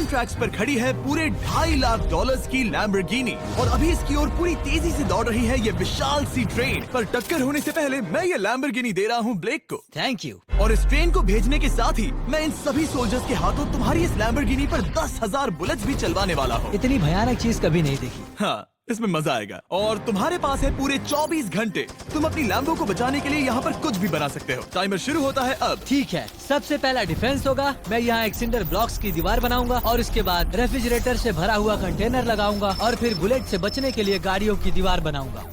Grand tracks पर खड़ी है पूरे $2.5 लाख की लैम्बोर्गिनी और अभी इसकी ओर पूरी तेजी से दौड़ रही है ये विशाल सी ट्रेन। पर टक्कर होने से पहले मैं ये लैम्बोर्गिनी दे रहा हूँ ब्लेक को। Thank you. और इस ट्रेन को भेजने के साथ ही मैं इन सभी सोल्जर्स के हाथों तुम्हारी इस लैम्बोर्गिनी पर 10,000 बुलेट्स भी चलवाने वाला हूँ। इतनी भयानक चीज कभी नहीं देखी। हाँ, इसमें मजा आएगा। और तुम्हारे पास है पूरे 24 घंटे। तुम अपनी लैम्बो को बचाने के लिए यहाँ पर कुछ भी बना सकते हो। टाइमर शुरू होता है अब। ठीक है, सबसे पहला डिफेंस होगा। मैं यहाँ एक सिंडर ब्लॉक्स की दीवार बनाऊंगा और उसके बाद रेफ्रिजरेटर से भरा हुआ कंटेनर लगाऊंगा और फिर बुलेट से बचने के लिए गाड़ियों की दीवार बनाऊंगा।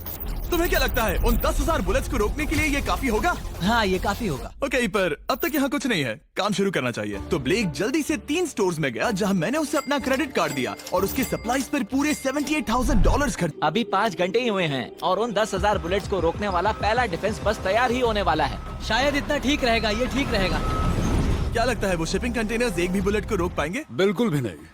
तुम्हें क्या लगता है उन 10,000 बुलेट्स को रोकने के लिए ये काफी होगा? हाँ, ये काफी होगा। ओके, पर अब तक यहाँ कुछ नहीं है, काम शुरू करना चाहिए। तो ब्लेक जल्दी से 3 स्टोर्स में गया जहाँ मैंने उसे अपना क्रेडिट कार्ड दिया और उसके सप्लाईज पर पूरे $78,000 खर्च। अभी 5 घंटे ही हुए हैं और उन 10,000 बुलेट्स को रोकने वाला पहला डिफेंस बस तैयार ही होने वाला है। शायद इतना ठीक रहेगा, ये ठीक रहेगा। क्या लगता है वो शिपिंग कंटेनर्स एक भी बुलेट को रोक पाएंगे? बिल्कुल भी नहीं।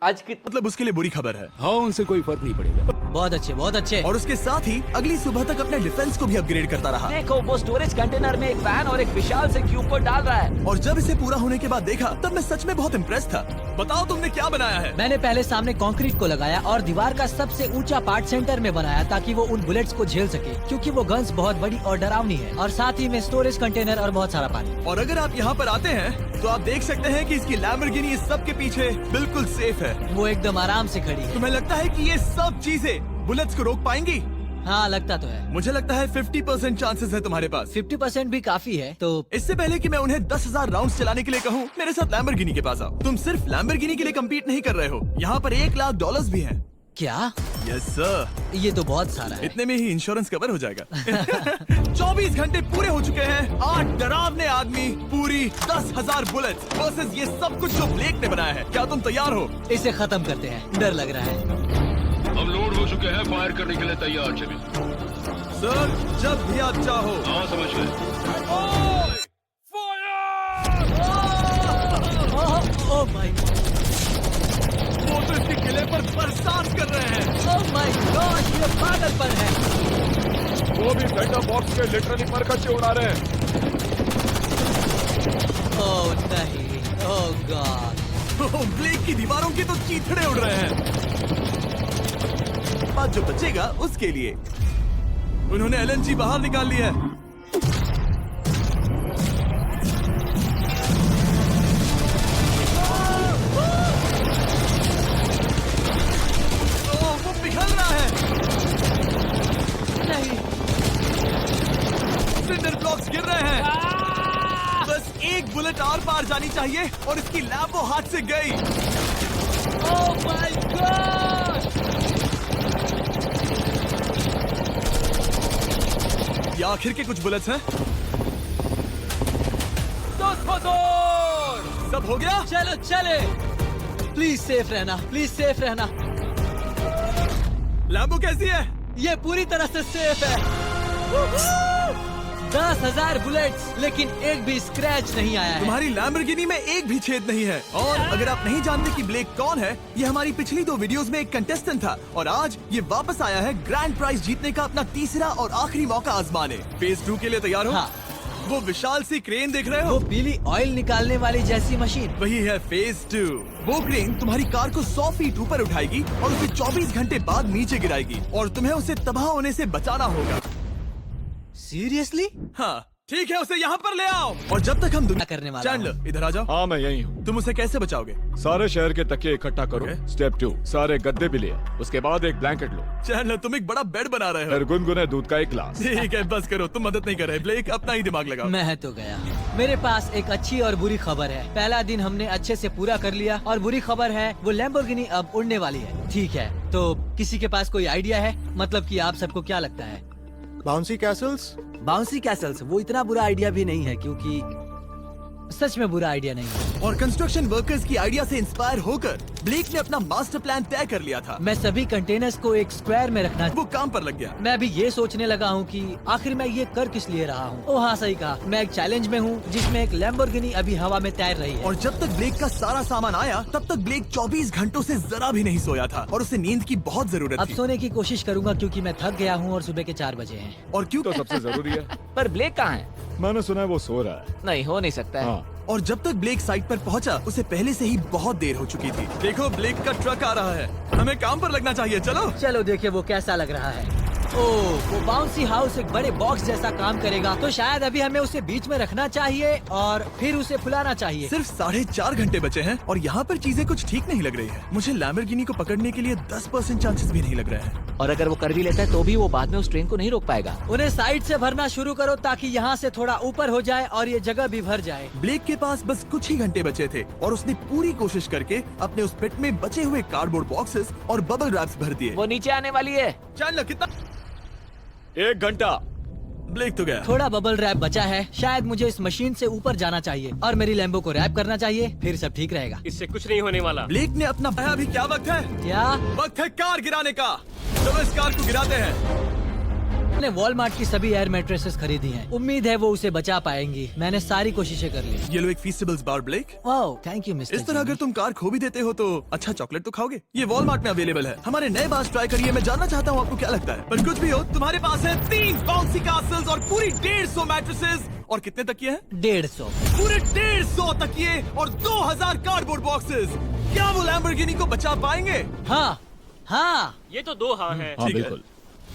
आज की मतलब उसके लिए बुरी खबर है। हाँ, उनसे कोई फर्क नहीं पड़ेगा। बहुत अच्छे, बहुत अच्छे। और उसके साथ ही अगली सुबह तक अपने डिफेंस को भी अपग्रेड करता रहा। देखो, वो स्टोरेज कंटेनर में एक वैन और एक विशाल से क्यूब को डाल रहा है। और जब इसे पूरा होने के बाद देखा तब मैं सच में बहुत इम्प्रेस था। बताओ तुमने क्या बनाया है? मैंने पहले सामने कंक्रीट को लगाया और दीवार का सबसे ऊंचा पार्ट सेंटर में बनाया ताकि वो उन बुलेट्स को झेल सके, क्योंकि वो गन्स बहुत बड़ी और डरावनी है। और साथ ही में स्टोरेज कंटेनर और बहुत सारा पानी। और अगर आप यहाँ पर आते हैं तो आप देख सकते हैं कि इसकी लैम्बोर्गिनी इस सब के पीछे बिल्कुल सेफ है। वो एकदम आराम से खड़ी है। तुम्हें लगता है कि ये सब चीजें बुलेट्स को रोक पाएंगी? हाँ, लगता तो है। मुझे लगता है 50% चांसेस है तुम्हारे पास। 50% भी काफी है। तो इससे पहले कि मैं उन्हें 10,000 राउंड्स चलाने के लिए कहूँ, मेरे साथ लैम्बोर्गिनी के पास आओ। तुम सिर्फ लैम्बोर्गिनी के लिए कम्पीट नहीं कर रहे हो, यहाँ पर $1 लाख भी हैं। क्या? Yes sir. ये तो बहुत सारा है। इतने में ही इंश्योरेंस कवर हो जाएगा। 24 घंटे पूरे हो चुके हैं। 8 डरावने आदमी, पूरी 10,000 बुलेट्स वर्सेस ये सब कुछ जो ब्लेक ने बनाया है। क्या तुम तैयार हो? इसे खत्म करते हैं, डर लग रहा है। हम लोड हो चुके हैं, फायर करने के लिए तैयार। चलिए सर, जब भी आप चाहो। हाँ, समझ गए। ओह माय वो तो इसके किले पर बरसात कर रहे हैं। ओह माय गॉड, ये पागलपन है। वो भी सेटअप बॉक्स के लिटरली पर कच्चे उड़ा रहे हैं। ओह नहीं, ओह गॉड। ब्लेक की दीवारों के तो चीथड़े उड़ रहे हैं। बात जो बचेगा उसके लिए उन्होंने LNG बाहर निकाल लिया है। वो पिघल रहा है। नहीं, सिंडर ब्लॉक्स गिर रहे हैं। बस एक बुलेट आर पार जानी चाहिए और इसकी लैम्बो हाथ से गई। Oh my God. ये आखिर के कुछ बुलेट्स हैं। सब हो गया? चलो चले। प्लीज सेफ रहना, प्लीज सेफ रहना। लैम्बो कैसी है? ये पूरी तरह से सेफ है। 10,000 बुलेट्स, लेकिन एक भी स्क्रैच नहीं आया है। तुम्हारी लैम्बोर्गिनी में एक भी छेद नहीं है। और अगर आप नहीं जानते कि ब्लेक कौन है, ये हमारी पिछली 2 वीडियोस में एक कंटेस्टेंट था और आज ये वापस आया है ग्रैंड प्राइज जीतने का अपना तीसरा और आखिरी मौका आजमाने। फेज 2 के लिए तैयार हो? हाँ। वो विशाल सी क्रेन देख रहे वो हो? पीली ऑयल निकालने वाली जैसी मशीन। वही है फेज 2। वो क्रेन तुम्हारी कार को 100 फीट ऊपर उठाएगी और उसे 24 घंटे बाद नीचे गिराएगी और तुम्हें उसे तबाह होने से बचाना होगा। सीरियसली? हाँ, ठीक है, उसे यहाँ पर ले आओ। और जब तक हम दुनिया करने वाला चैंडलर, इधर आ जाओ। हाँ, मैं यही हूँ। तुम उसे कैसे बचाओगे? सारे शहर के तकिए इकट्ठा करो। Okay. स्टेप 2, सारे गद्दे भी ले आओ। उसके बाद एक ब्लैंकेट लो। चैंडलर, तुम एक बड़ा बेड बना रहे हो। फिर गुनगुने दूध का एक गिलास। ठीक है, बस करो, तुम मदद नहीं कर रहे। ब्लेक, अपना ही दिमाग लगाओ। मैं तो गया। मेरे पास एक अच्छी और बुरी खबर है। पहला दिन हमने अच्छे से पूरा कर लिया और बुरी खबर है वो लैम्बोर्गिनी अब उड़ने वाली है। ठीक है, तो किसी के पास कोई आइडिया है? मतलब कि आप सबको क्या लगता है? Bouncy Castle's? बाउंसी कैसल्स, वो इतना बुरा आइडिया भी नहीं है, क्योंकि सच में बुरा आइडिया नहीं है। और कंस्ट्रक्शन वर्कर्स की आइडिया से इंस्पायर होकर ब्लेक ने अपना मास्टर प्लान तय कर लिया था। मैं सभी कंटेनर्स को एक स्क्वायर में रखना। वो काम पर लग गया। मैं अभी ये सोचने लगा हूँ कि आखिर मैं ये कर किस लिए रहा हूँ। ओह हाँ, सही कहा। मैं एक चैलेंज में हूँ जिसमें एक लैम्बोर्गिनी अभी हवा में तैर रही है। और जब तक ब्लेक का सारा सामान आया तब तक ब्लेक 24 घंटों से जरा भी नहीं सोया था और उसे नींद की बहुत जरूरत अब थी। सोने की कोशिश करूंगा क्योंकि मैं थक गया हूँ और सुबह के 4 बजे हैं। और क्यों? तो सबसे जरूरी है। पर ब्लेक कहाँ है? मैंने सुना है वो सो रहा है। नहीं, हो नहीं सकता है। हाँ, और जब तक ब्लेक साइट पर पहुंचा उसे पहले से ही बहुत देर हो चुकी थी। देखो ब्लेक का ट्रक आ रहा है, हमें काम पर लगना चाहिए। चलो चलो देखिए वो कैसा लग रहा है। ओह, वो बाउंसी हाउस एक बड़े बॉक्स जैसा काम करेगा, तो शायद अभी हमें उसे बीच में रखना चाहिए और फिर उसे फुलाना चाहिए। सिर्फ 4.5 घंटे बचे हैं और यहाँ पर चीजें कुछ ठीक नहीं लग रही है। मुझे लैम्बोर्गिनी को पकड़ने के लिए 10% चांसेस भी नहीं लग रहे हैं। और अगर वो कर भी लेता है तो भी वो बाद में उस ट्रेन को नहीं रोक पाएगा। उन्हें साइड से भरना शुरू करो ताकि यहाँ से थोड़ा ऊपर हो जाए और ये जगह भी भर जाए। ब्लेक के पास बस कुछ ही घंटे बचे थे और उसने पूरी कोशिश करके अपने उस पिट में बचे हुए कार्डबोर्ड बॉक्सेस और बबल रैप्स भर दिए। वो नीचे आने वाली है। चैंडलर कितना? 1 घंटा। ब्लेक तो गया। थोड़ा बबल रैप बचा है, शायद मुझे इस मशीन से ऊपर जाना चाहिए और मेरी लैम्बो को रैप करना चाहिए, फिर सब ठीक रहेगा। इससे कुछ नहीं होने वाला। ब्लेक ने अपना अभी क्या वक्त है? क्या वक्त है कार गिराने का। चलो इस कार को गिराते हैं। मैंने वॉलमार्ट की सभी एयर मैट्रेसेस खरीदी हैं। उम्मीद है वो उसे बचा पाएंगी। मैंने सारी कोशिशें कर ली। ये लो एक फीस्टेबल्स बार ब्लेक। वाह, थैंक यू मिस्टर। इस तरह अगर तुम कार खो भी देते हो तो अच्छा चॉकलेट तो खाओगे। ये वॉलमार्ट में अवेलेबल है। हमारे नए बार ट्राई करिए। मैं जानना चाहता हूँ आपको क्या लगता है। पर कुछ भी हो, तुम्हारे पास है 3 बाउंसी कासल्स और पूरी 150 मैट्रेसेस और कितने तकिए हैं? 150। पूरे 150 तकिए और 2000 कार्डबोर्ड बॉक्सेस। क्या वो लैम्बोर्गिनी को बचा पाएंगे? हाँ हाँ, ये तो 2 हाँ है। ठीक है। बिल्कुल।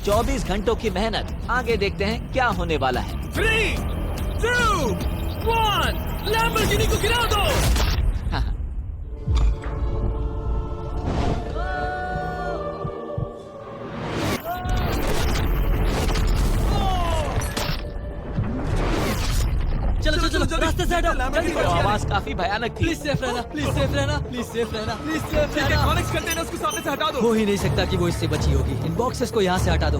24 घंटों की मेहनत, आगे देखते हैं क्या होने वाला है। 3, 2, 1 लैम्बोर्गिनी को गिरा दो। चलो चलो चलो, रास्ते से हटो, जल्दी वो करो। आवाज काफी भयानक थी। प्लीज सेफ रहना, प्लीज सेफ रहना, प्लीज सेफ रहना, प्लीज सेफ ठीक है, रहना। कॉनिक्स कंटेनर्स को सामने से हटा दो। हो ही नहीं सकता कि वो इससे बची होगी। इन बॉक्सेस को यहाँ से हटा दो।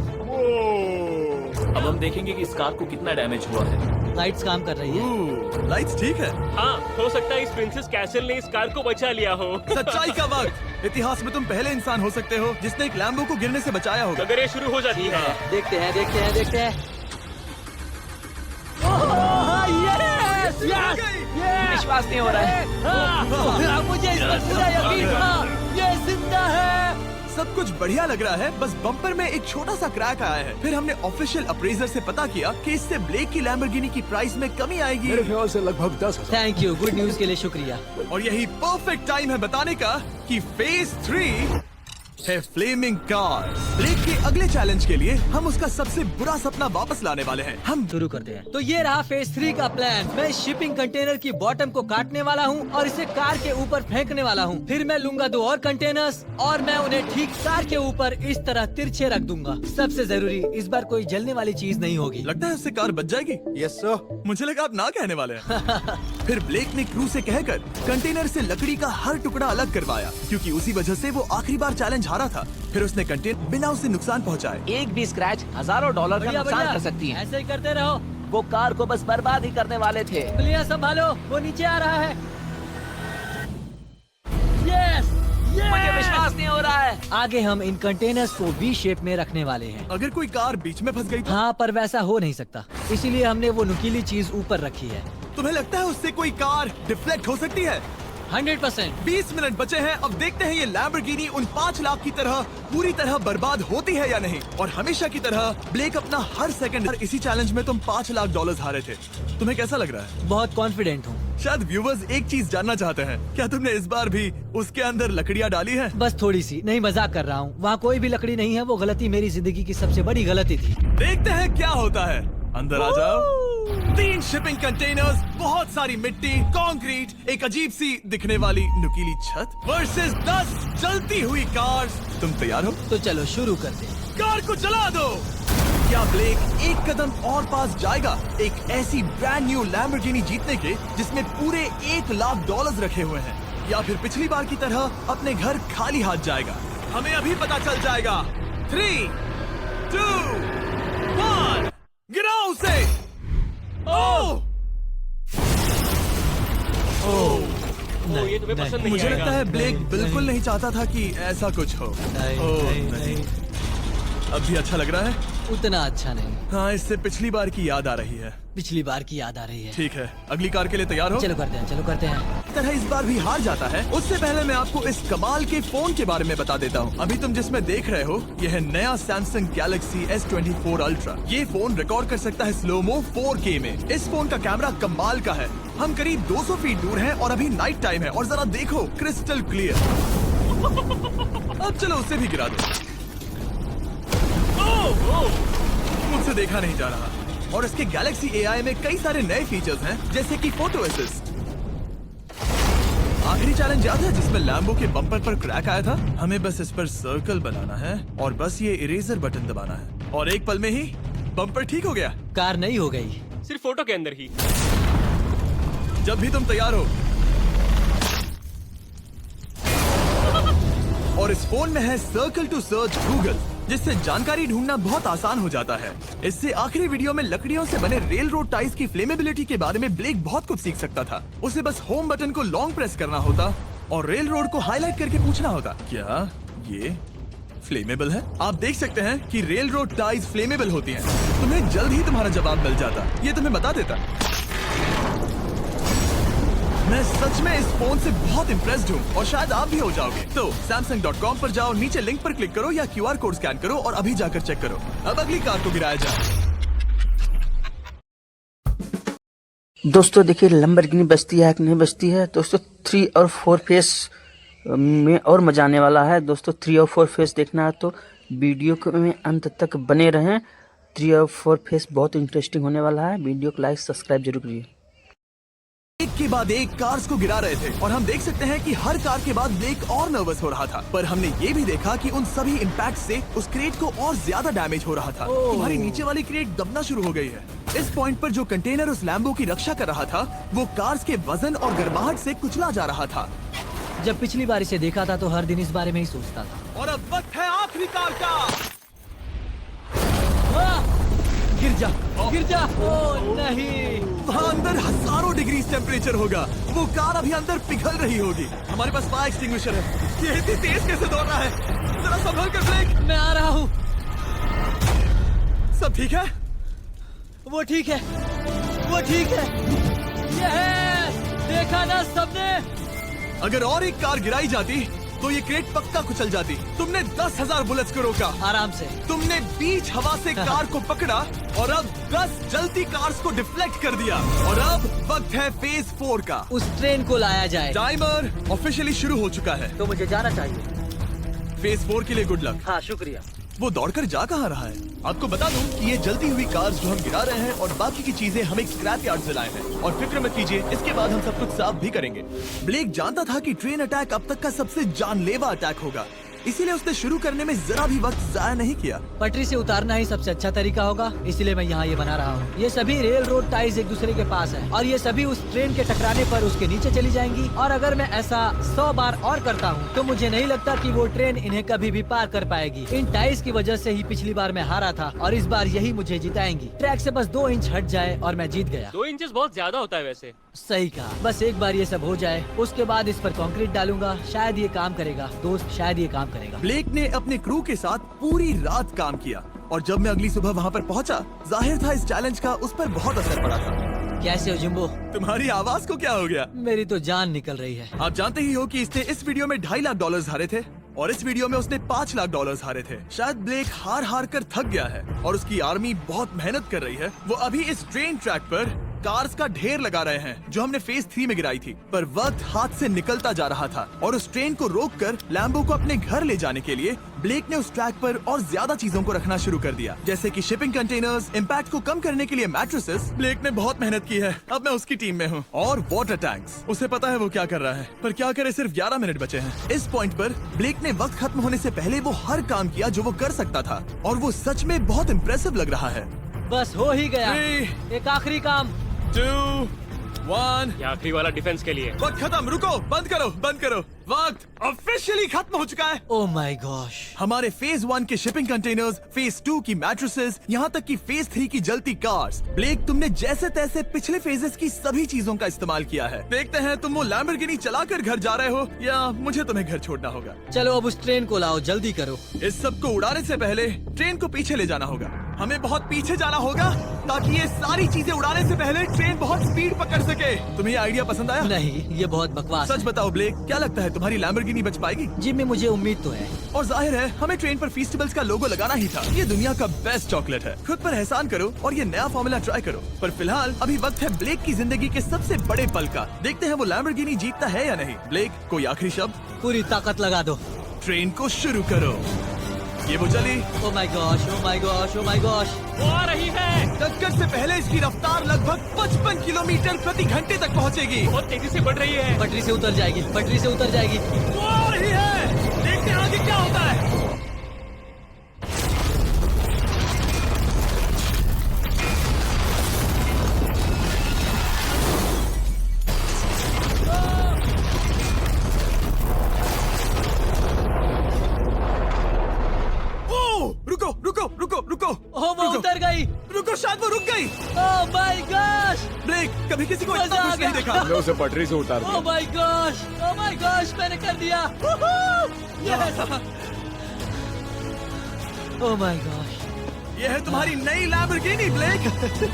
अब हम देखेंगे कि इस कार को कितना डैमेज हुआ है। लाइट्स काम कर रही है। लाइट्स ठीक है। हाँ, हो सकता है इस प्रिंसेस कैसल ने इस कार को बचा लिया हो। सच्चाई का वक्त। इतिहास में तुम पहले इंसान हो सकते हो जिसने एक लैम्बो को गिरने से बचाया होगा। अगर ये शुरू हो जाती है। देखते हैं देखते हैं देखते हैं। यस यस यस, विश्वास नहीं हो रहा है। मुझे इस पर पूरा यकीन था। ये जिंदा है। सब कुछ बढ़िया लग रहा है, बस बम्पर में एक छोटा सा क्रैक आया है। फिर हमने ऑफिशियल अप्रेजर से पता किया कि इससे ब्लेक की लैम्बोर्गिनी की प्राइस में कमी आएगी। मेरे ख्याल से लगभग 10,000। थैंक यू, गुड न्यूज के लिए शुक्रिया। और यही परफेक्ट टाइम है बताने का कि फेज 3 है फ्लेमिंग कार्स। ब्लेक के अगले चैलेंज के लिए हम उसका सबसे बुरा सपना वापस लाने वाले हैं। हम शुरू करते हैं। तो ये रहा फेज 3 का प्लान। मैं इस शिपिंग कंटेनर की बॉटम को काटने वाला हूँ और इसे कार के ऊपर फेंकने वाला हूँ। फिर मैं लूंगा 2 और कंटेनर्स और मैं उन्हें ठीक कार के ऊपर इस तरह तिरछे रख दूंगा। सबसे जरूरी, इस बार कोई जलने वाली चीज नहीं होगी। लगता है उससे कार बच जाएगी। Yes sir. मुझे लगा आप ना कहने वाले हैं। फिर ब्लेक ने क्रू से कहकर कंटेनर से लकड़ी का हर टुकड़ा अलग करवाया, क्योंकि उसी वजह से वो आखिरी बार चैलेंज हारा था। फिर उसने कंटेनर बिना उसे नुकसान पहुंचाए। एक भी स्क्रैच हजारों डॉलर का बढ़िया नुकसान बढ़िया, कर सकती है। ऐसे ही करते रहो। वो कार को बस बर्बाद ही करने वाले थे। पुलिया संभालो, वो नीचे आ रहा है। यस मुझे विश्वास नहीं हो रहा है। आगे हम इन कंटेनर्स को वी शेप में रखने वाले हैं। अगर कोई कार बीच में फंस गई तो हाँ, पर वैसा हो नहीं सकता, इसीलिए हमने वो नुकीली चीज ऊपर रखी है। तुम्हें लगता है उससे कोई कार डिफ्लेक्ट हो सकती है? 100%। 20 मिनट बचे हैं। अब देखते हैं ये लैम्बोर्गिनी उन 5 लाख की तरह पूरी तरह बर्बाद होती है या नहीं। और हमेशा की तरह ब्लेक अपना हर सेकंड। इसी चैलेंज में तुम $5 लाख हारे थे। तुम्हें कैसा लग रहा है? बहुत कॉन्फिडेंट हूँ। शायद व्यूवर्स एक चीज जानना चाहते हैं, क्या तुमने इस बार भी उसके अंदर लकड़ियाँ डाली है? बस थोड़ी सी, नहीं मजाक कर रहा हूँ। वहाँ कोई भी लकड़ी नहीं है। वो गलती मेरी जिंदगी की सबसे बड़ी गलती थी। देखते हैं क्या होता है। अंदर आ जाओ। 3 शिपिंग कंटेनर्स, बहुत सारी मिट्टी, कंक्रीट, एक अजीब सी दिखने वाली नुकीली छत वर्सेस 10 जलती हुई कार्स। तुम तैयार हो? तो चलो शुरू करते हैं। कार को जला दो। क्या ब्लेक एक कदम और पास जाएगा एक ऐसी ब्रांड न्यू लैम्बोर्गिनी जीतने के जिसमें पूरे $1 लाख रखे हुए हैं, या फिर पिछली बार की तरह अपने घर खाली हाथ जाएगा? हमें अभी पता चल जाएगा। 3, 2, 1 गिराओ उसे। ओह ओ, ये तुम्हें पसंद नहीं मुझे आएगा। लगता है ब्लेक बिल्कुल नहीं चाहता था कि ऐसा कुछ हो। नहीं, ओह, नहीं, नहीं। नहीं। अब भी अच्छा लग रहा है। उतना अच्छा नहीं। हाँ, इससे पिछली बार की याद आ रही है। पिछली बार की याद आ रही है। ठीक है, अगली कार के लिए तैयार हो? चलो करते हैं। तरह इस बार भी हार जाता है। उससे पहले मैं आपको इस कमाल के फोन के बारे में बता देता हूँ। अभी तुम जिसमें देख रहे हो, ये है नया सैमसंग गैलेक्सी S24 अल्ट्रा। ये फोन रिकॉर्ड कर सकता है स्लोमो 4K में। इस फोन का कैमरा कमाल का है। हम करीब 200 फीट दूर हैं और अभी नाइट टाइम है और जरा देखो, क्रिस्टल क्लियर। अब चलो उसे भी गिरा दो। मुझसे देखा नहीं जा रहा। और इसके गैलेक्सी AI में कई सारे नए फीचर्स हैं, जैसे कि फोटो असिस्ट। आखिरी चैलेंज याद है जिसमें लैम्बो के बम्पर पर क्रैक आया था? हमें बस इस पर सर्कल बनाना है और बस ये इरेजर बटन दबाना है और एक पल में ही बम्पर ठीक हो गया। कार नहीं हो गई, सिर्फ फोटो के अंदर ही। जब भी तुम तैयार हो। और इस फोन में है सर्कल टू सर्च गूगल, जिससे जानकारी ढूंढना बहुत आसान हो जाता है। इससे आखिरी वीडियो में लकड़ियों से बने रेल रोड टाइज की फ्लेमेबिलिटी के बारे में ब्लेक बहुत कुछ सीख सकता था। उसे बस होम बटन को लॉन्ग प्रेस करना होता और रेल रोड को हाईलाइट करके पूछना होता, क्या ये फ्लेमेबल है? आप देख सकते हैं कि रेल रोड टाइज फ्लेमेबल होती हैं। तुम्हें जल्द ही तुम्हारा जवाब मिल जाता। ये तुम्हें बता देता। मैं सच में इस फोन से बहुत इम्प्रेस्ड हूँ और शायद आप भी हो जाओगे। तो Samsung.com पर जाओ, नीचे लिंक पर क्लिक करो या QR कोड स्कैन करो और अभी जाकर चेक करो। अब अगली कार को गिराया जाए। दोस्तों देखिए, लैम्बोर्गिनी बचती है कि नहीं बचती है। दोस्तों 3 और 4 फेस में और मजा आने वाला है। दोस्तों 3 और 4 फेस देखना है तो वीडियो को में अंत तक बने रहें। 3 और 4 फेस बहुत इंटरेस्टिंग होने वाला है। वीडियो को लाइक सब्सक्राइब जरूर करिए। एक के बाद एक कार्स को गिरा रहे थे और हम देख सकते हैं कि हर कार के बाद ब्लेक और नर्वस हो रहा था। पर हमने ये भी देखा कि उन सभी इम्पैक्ट से उस क्रेट को और ज्यादा डैमेज हो रहा था। तुम्हारी नीचे वाली क्रेट दबना शुरू हो गई है। इस पॉइंट पर जो कंटेनर उस लैम्बो की रक्षा कर रहा था, वो कार्स के वजन और गर्माहट से कुचला जा रहा था। जब पिछली बार इसे देखा था तो हर दिन इस बारे में ही सोचता था। और अब वक्त है आखिरी कार का। गिर जा। ओ नहीं, वहाँ अंदर हजारों डिग्री टेम्परेचर होगा। वो कार अभी अंदर पिघल रही होगी। हमारे पास फायर एक्सटिंग्विशर है। ये इतनी तेज कैसे दौड़ रहा है? जरा संभल कर ब्रेक। मैं आ रहा हूँ। सब ठीक है? वो ठीक है। ये है, देखा ना सबने। अगर और एक कार गिराई जाती तो ये क्रेट पक्का कुचल जाती। तुमने 10,000 बुलेट्स को रोका। आराम से। तुमने बीच हवा से कार को पकड़ा और अब 10 जलती कार्स को डिफ्लेक्ट कर दिया। और अब वक्त है फेज 4 का। उस ट्रेन को लाया जाए। टाइमर ऑफिशियली शुरू हो चुका है। तो मुझे जाना चाहिए। फेज 4 के लिए गुड लक। हाँ, शुक्रिया। वो दौड़कर जा कहाँ रहा है? आपको बता दूं कि ये जलती हुई कार्स जो हम गिरा रहे हैं और बाकी की चीजें हम एक स्क्रैप यार्ड से लाए हैं। और फिक्र मत कीजिए, इसके बाद हम सब कुछ साफ भी करेंगे। ब्लेक जानता था कि ट्रेन अटैक अब तक का सबसे जानलेवा अटैक होगा, इसीलिए उसने शुरू करने में जरा भी वक्त जाया नहीं किया। पटरी से उतारना ही सबसे अच्छा तरीका होगा, इसलिए मैं यहाँ ये बना रहा हूँ। ये सभी रेल रोड टाइज एक दूसरे के पास है और ये सभी उस ट्रेन के टकराने पर उसके नीचे चली जाएंगी। और अगर मैं ऐसा 100 बार और करता हूँ तो मुझे नहीं लगता कि वो ट्रेन इन्हें कभी भी पार कर पाएगी। इन टाइज की वजह से ही पिछली बार मैं हारा था और इस बार यही मुझे जिताएंगी। ट्रैक से बस 2 इंच हट जाए और मैं जीत गया। 2 इंचेस बहुत ज्यादा होता है वैसे। सही कहा। बस एक बार ये सब हो जाए, उसके बाद इस पर कंक्रीट डालूंगा। शायद ये काम करेगा दोस्त, शायद ये काम करेगा। ब्लेक ने अपने क्रू के साथ पूरी रात काम किया और जब मैं अगली सुबह वहाँ पर पहुँचा, जाहिर था इस चैलेंज का उस पर बहुत असर पड़ा था। कैसे हो जिम्बो? तुम्हारी आवाज को क्या हो गया? मेरी तो जान निकल रही है। आप जानते ही हो कि इसने इस वीडियो में $2.5 लाख हारे थे और इस वीडियो में उसने $5 लाख हारे थे। शायद ब्लेक हार कर थक गया है और उसकी आर्मी बहुत मेहनत कर रही है। वो अभी इस ट्रेन ट्रैक पर कार्स का ढेर लगा रहे हैं जो हमने फेज 3 में गिराई थी। पर वक्त हाथ से निकलता जा रहा था और उस ट्रेन को रोककर लैम्बो को अपने घर ले जाने के लिए ब्लेक ने उस ट्रैक पर और ज्यादा चीजों को रखना शुरू कर दिया, जैसे कि शिपिंग कंटेनर्स, इम्पैक्ट को कम करने के लिए मैट्रेसेस। ब्लेक ने बहुत मेहनत की है, अब मैं उसकी टीम में हूँ। और वाटर टैंक्स, उसे पता है वो क्या कर रहा है, पर क्या करे, सिर्फ 11 मिनट बचे हैं। इस पॉइंट पर ब्लेक ने वक्त खत्म होने से पहले वो हर काम किया जो वो कर सकता था और वो सच में बहुत इम्प्रेसिव लग रहा है। बस हो ही गया। 3, एक आखिरी काम। 2, 1। ये आखिरी वाला डिफेंस के लिए। वक्त खत्म, रुको, बंद करो। वक्त ऑफिशियली खत्म हो चुका है। Oh my gosh. हमारे फेज 1 के शिपिंग कंटेनर्स, फेज 2 की मैट्रेसेस, यहाँ तक कि फेज 3 की जलती कार्स। ब्लेक, तुमने जैसे तैसे पिछले फेजेस की सभी चीजों का इस्तेमाल किया है। देखते हैं तुम वो लैम्बोर्गिनी चलाकर घर जा रहे हो या मुझे तुम्हें घर छोड़ना होगा। चलो अब उस ट्रेन को लाओ, जल्दी करो। इस सब को उड़ाने से पहले ट्रेन को पीछे ले जाना होगा। हमें बहुत पीछे जाना होगा ताकि ये सारी चीजें उड़ाने से पहले ट्रेन बहुत स्पीड पकड़ सके। तुम्हें ये आइडिया पसंद आया? नहीं, ये बहुत बकवास सच है। बताओ ब्लेक, क्या लगता है तुम्हारी लैम्बोर्गिनी बच पाएगी? जिम्मी, मुझे उम्मीद तो है। और जाहिर है हमें ट्रेन पर फेस्टिवल्स का लोगो लगाना ही था। ये दुनिया का बेस्ट चॉकलेट है। खुद पर एहसान करो और ये नया फॉर्मूला ट्राई करो। पर फिलहाल अभी वक्त है ब्लेक की जिंदगी के सबसे बड़े पल का। देखते हैं वो लैम्बोर्गिनी जीतता है या नहीं। ब्लेक, कोई आखिरी शब्द? पूरी ताकत लगा दो। ट्रेन को शुरू करो। ये वो चली। Oh my gosh, oh my gosh, oh my gosh. वो आ रही है। टक्कर से पहले इसकी रफ्तार लगभग 55 किलोमीटर प्रति घंटे तक पहुंचेगी। बहुत तेजी से बढ़ रही है। पटरी से उतर जाएगी, पटरी से उतर जाएगी। वो आ रही है। देखते हैं आगे क्या होता है। रुको रुको रुको रुको। ओह, वो रुको। उतर गई। रुको, शायद वो रुक गई। ओह माय गॉश, ब्लेक, कभी किसी को इतना मजा आ खुश नहीं गया। देखा। हमने उसे पटरी से उतार ओह दिया। My gosh, oh my gosh, मैंने कर दिया। Oh my gosh. ये है तुम्हारी नई लैम्बोर्गिनी ब्लेक।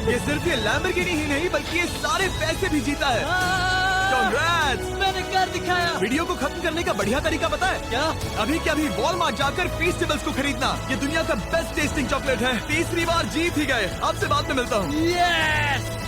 ये सिर्फ ये लैम्बोर्गिनी ही नहीं बल्कि ये सारे पैसे भी जीता है। Congrats! मैंने कर दिखाया। वीडियो को खत्म करने का बढ़िया तरीका पता है क्या? अभी के अभी वॉलमार्ट जाकर फेस्टिवल्स को खरीदना। ये दुनिया का बेस्ट टेस्टिंग चॉकलेट है। तीसरी बार जीत ही गए। आपसे बाद में मिलता हूँ। यस।